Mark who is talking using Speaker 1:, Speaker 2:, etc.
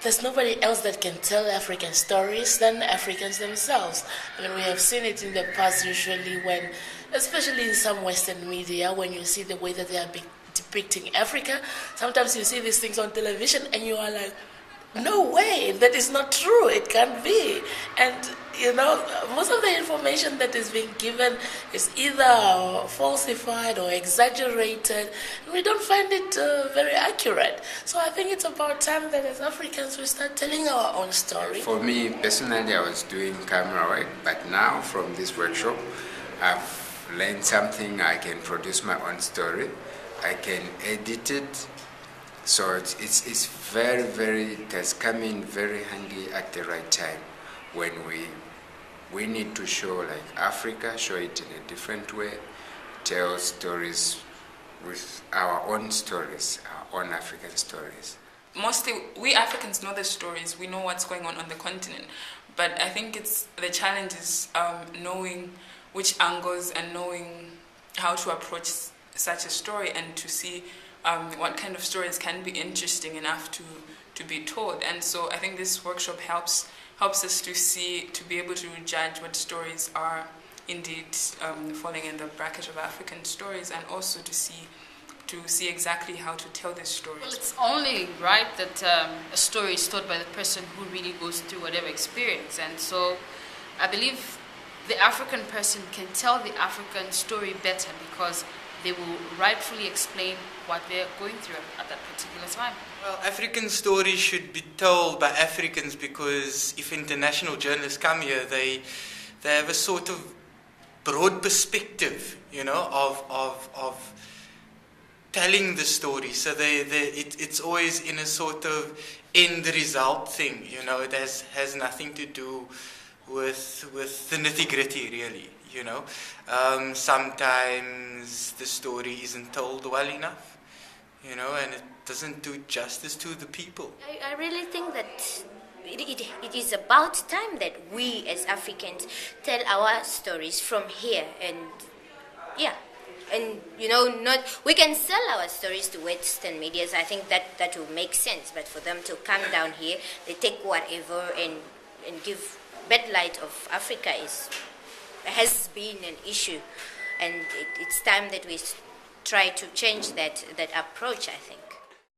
Speaker 1: there's nobody else that can tell African stories than Africans themselves. I mean, we have seen it in the past usually when, especially in some Western media, when you see the way that they are depicting Africa, sometimes you see these things on television and you are like, no way, that is not true, it can't be. And, most of the information that is being given is either falsified or exaggerated. We don't find it very accurate. So I think it's about time that as Africans we start telling our own story.
Speaker 2: For me, personally, I was doing camera work, but now from this workshop, I've learned something. I can produce my own story. I can edit it. So it's very, it has come in very handy at the right time when we need to show like Africa, show it in a different way, tell stories with our own stories, our own African stories.
Speaker 3: Mostly, we Africans know the stories, we know what's going on the continent, but I think the challenge is knowing which angles and knowing how to approach such a story and to see what kind of stories can be interesting enough to be told. And so I think this workshop helps us to be able to judge what stories are indeed falling in the bracket of African stories, and also to see exactly how to tell this story.
Speaker 4: Well, it's only right that a story is told by the person who really goes through whatever experience. And so I believe the African person can tell the African story better because they will rightfully explain what they're going through at that particular time.
Speaker 5: Well, African stories should be told by Africans, because if international journalists come here, they have a sort of broad perspective, of telling the story. So it's always in a sort of end result thing, it has nothing to do with the nitty-gritty, really. Sometimes the story isn't told well enough, and it doesn't do justice to the people.
Speaker 6: I really think that it is about time that we as Africans tell our stories from here, and we can sell our stories to Western medias. I think that will make sense, but for them to come down here, they take whatever and give bad light of Africa has been an issue, and it's time that we try to change that approach, I think.